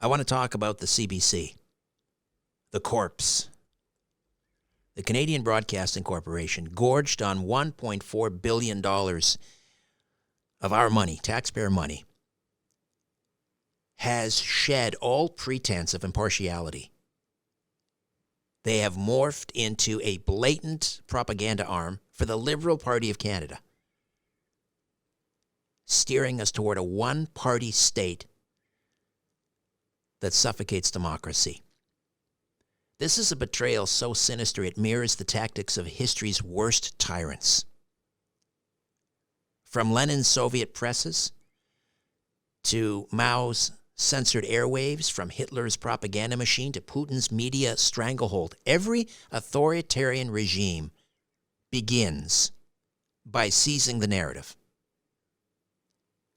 I want to talk about the CBC, the corpse. The Canadian Broadcasting Corporation, gorged on $1.4 billion of our money, taxpayer money, has shed all pretense of impartiality. They have morphed into a blatant propaganda arm for the Liberal Party of Canada, steering us toward a one-party state that suffocates democracy. This is a betrayal so sinister it mirrors the tactics of history's worst tyrants. From Lenin's Soviet presses to Mao's censored airwaves, from Hitler's propaganda machine to Putin's media stranglehold, every authoritarian regime begins by seizing the narrative.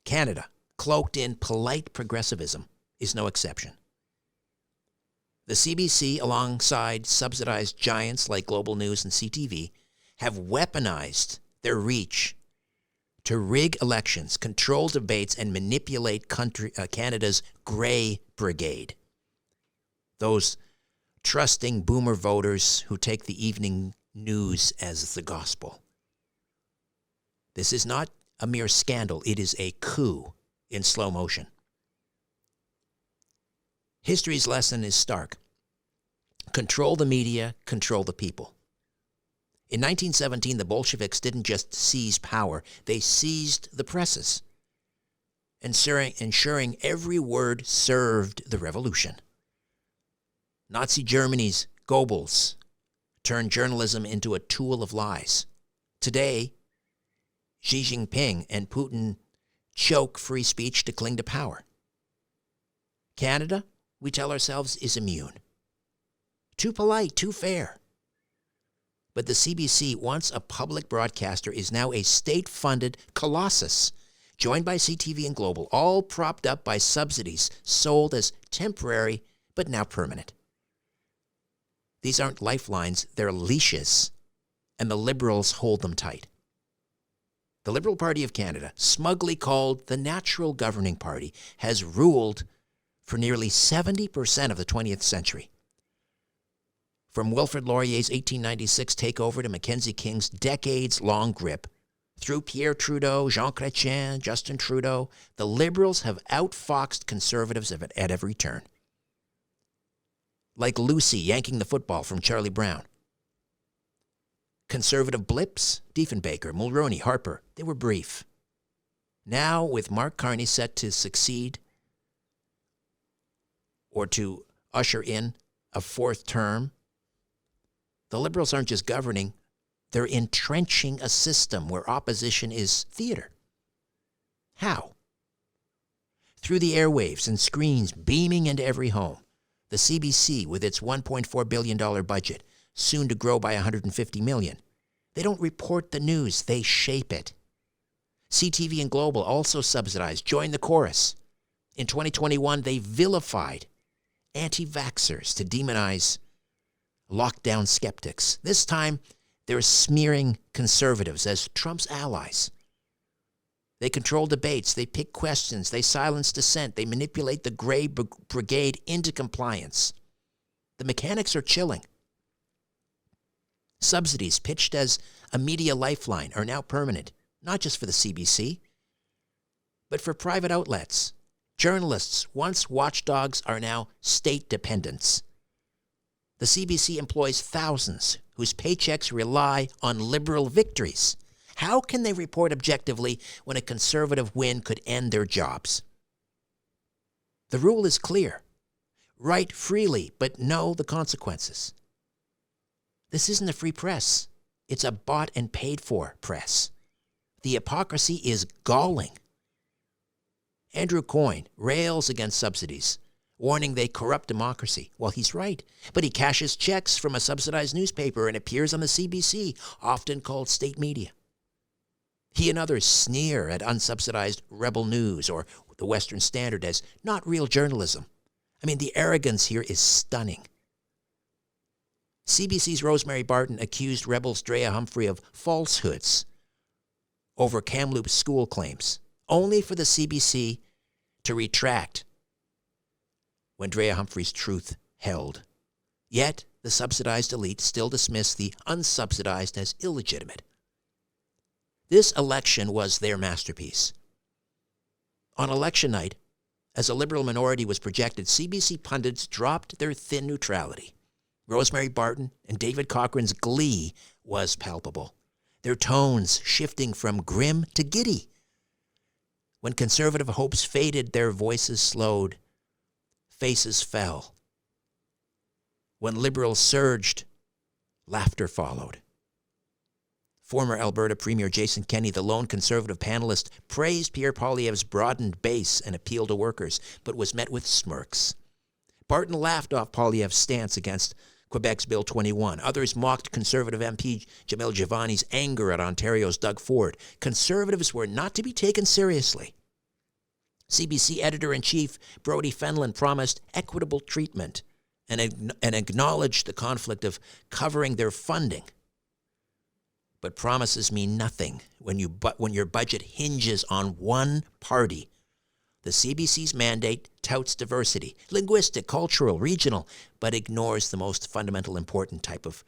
Canada, cloaked in polite progressivism, is no exception. The CBC, alongside subsidized giants like Global News and CTV, have weaponized their reach to rig elections, control debates, and manipulate Canada's Grey Brigade. Those trusting boomer voters who take the evening news as the gospel. This is not a mere scandal. It is a coup in slow motion. History's lesson is stark. Control the media, control the people. In 1917, the Bolsheviks didn't just seize power, they seized the presses, ensuring every word served the revolution. Nazi Germany's Goebbels turned journalism into a tool of lies. Today, Xi Jinping and Putin choke free speech to cling to power. Canada, we tell ourselves, is immune. Too polite, too fair. But the CBC, once a public broadcaster, is now a state-funded colossus, joined by CTV and Global, all propped up by subsidies sold as temporary but now permanent. These aren't lifelines, they're leashes, and the Liberals hold them tight. The Liberal Party of Canada, smugly called the Natural Governing Party, has ruled for nearly 70% of the 20th century. From Wilfrid Laurier's 1896 takeover to Mackenzie King's decades-long grip, through Pierre Trudeau, Jean Chrétien, Justin Trudeau, the Liberals have outfoxed Conservatives at every turn. Like Lucy yanking the football from Charlie Brown. Conservative blips, Diefenbaker, Mulroney, Harper, they were brief. Now, with Mark Carney set to succeed or to usher in a fourth term, the Liberals aren't just governing, they're entrenching a system where opposition is theater. How? Through the airwaves and screens beaming into every home, the CBC, with its $1.4 billion budget, soon to grow by $150 million. They don't report the news, they shape it. CTV and Global, also subsidized, join the chorus. In 2021, they vilified anti-vaxxers to demonize lockdown skeptics. This time, they're smearing conservatives as Trump's allies. They control debates, they pick questions, they silence dissent, they manipulate the Grey Brigade into compliance. The mechanics are chilling. Subsidies, pitched as a media lifeline, are now permanent, not just for the CBC, but for private outlets. Journalists, once watchdogs, are now state dependents. The CBC employs thousands whose paychecks rely on Liberal victories. How can they report objectively when a Conservative win could end their jobs? The rule is clear. Write freely, but know the consequences. This isn't a free press. It's a bought and paid for press. The hypocrisy is galling. Andrew Coyne rails against subsidies, warning they corrupt democracy. Well, he's right, but he cashes checks from a subsidized newspaper and appears on the CBC, often called state media. He and others sneer at unsubsidized Rebel News or the Western Standard as not real journalism. I mean, the arrogance here is stunning. CBC's Rosemary Barton accused Rebel's Drea Humphrey of falsehoods over Kamloops school claims, only for the CBC to retract when Drea Humphrey's truth held. Yet, the subsidized elite still dismiss the unsubsidized as illegitimate. This election was their masterpiece. On election night, as a Liberal minority was projected, CBC pundits dropped their thin neutrality. Rosemary Barton and David Cochrane's glee was palpable, their tones shifting from grim to giddy. When Conservative hopes faded, their voices slowed, faces fell. When Liberals surged, laughter followed. Former Alberta Premier Jason Kenney, the lone Conservative panelist, praised Pierre Poilievre's broadened base and appeal to workers, but was met with smirks. Barton laughed off Poilievre's stance against Quebec's Bill 21. Others mocked Conservative MP Jamil Jivani's anger at Ontario's Doug Ford. Conservatives were not to be taken seriously. CBC editor-in-chief Brodie Fenlon promised equitable treatment and acknowledged the conflict of covering their funding. But promises mean nothing when your budget hinges on one party. The CBC's mandate touts diversity, linguistic, cultural, regional, but ignores the most fundamental important type of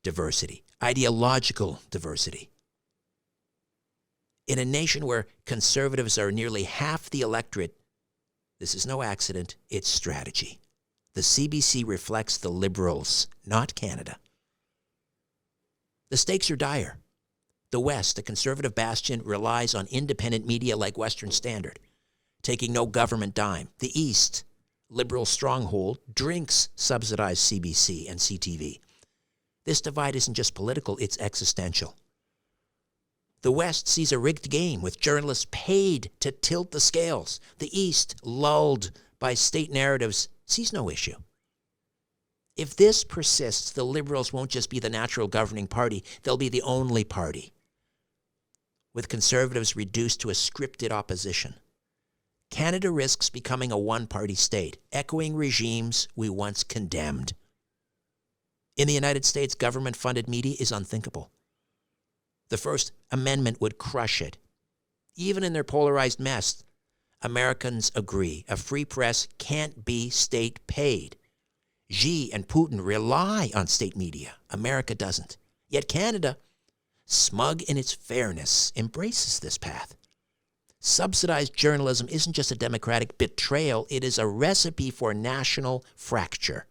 diversity, ideological diversity. In a nation where Conservatives are nearly half the electorate, this is no accident, it's strategy. The CBC reflects the Liberals, not Canada. The stakes are dire. The West, a Conservative bastion, relies on independent media like Western Standard, taking no government dime. The East, Liberal stronghold, drinks subsidized CBC and CTV. This divide isn't just political, it's existential. The West sees a rigged game with journalists paid to tilt the scales. The East, lulled by state narratives, sees no issue. If this persists, the Liberals won't just be the natural governing party, they'll be the only party, with Conservatives reduced to a scripted opposition. Canada risks becoming a one-party state, echoing regimes we once condemned. In the United States, government-funded media is unthinkable. The First Amendment would crush it. Even in their polarized mess, Americans agree a free press can't be state-paid. Xi and Putin rely on state media. America doesn't. Yet Canada, smug in its fairness, embraces this path. Subsidized journalism isn't just a democratic betrayal, it is a recipe for national fracture.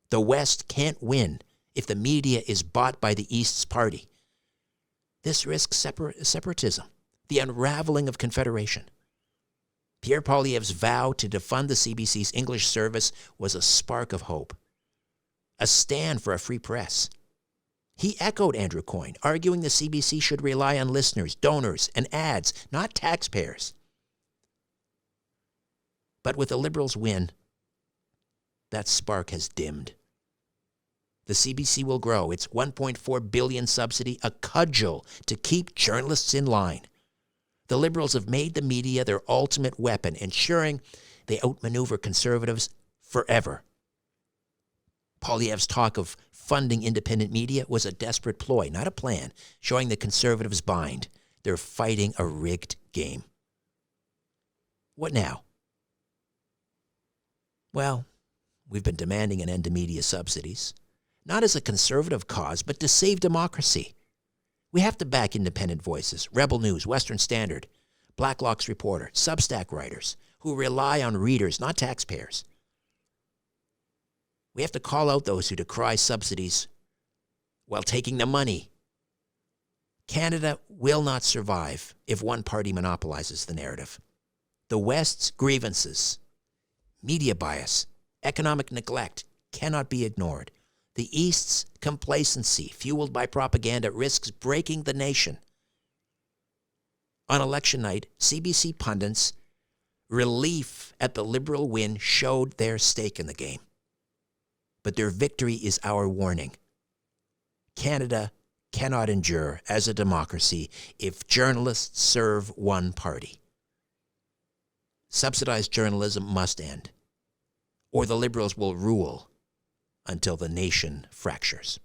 The West can't win if the media is bought by the East's party. This risks separatism, the unraveling of confederation. Pierre Poilievre's vow to defund the CBC's English service was a spark of hope, a stand for a free press. He echoed Andrew Coyne, arguing the CBC should rely on listeners, donors, and ads, not taxpayers. But with the Liberals' win, that spark has dimmed. The CBC will grow its $1.4 billion subsidy, a cudgel to keep journalists in line. The Liberals have made the media their ultimate weapon, ensuring they outmaneuver Conservatives forever. Poilievre's talk of funding independent media was a desperate ploy, not a plan, showing the Conservatives bind. They're fighting a rigged game. What now? Well, we've been demanding an end to media subsidies, not as a conservative cause, but to save democracy. We have to back independent voices, Rebel News, Western Standard, Blacklock's Reporter, Substack writers, who rely on readers, not taxpayers. We have to call out those who decry subsidies while taking the money. Canada will not survive if one party monopolizes the narrative. The West's grievances, media bias, economic neglect cannot be ignored. The East's complacency, fueled by propaganda, risks breaking the nation. On election night, CBC pundits, relief at the Liberal win, showed their stake in the game. But their victory is our warning. Canada cannot endure as a democracy if journalists serve one party. Subsidized journalism must end, or the Liberals will rule until the nation fractures.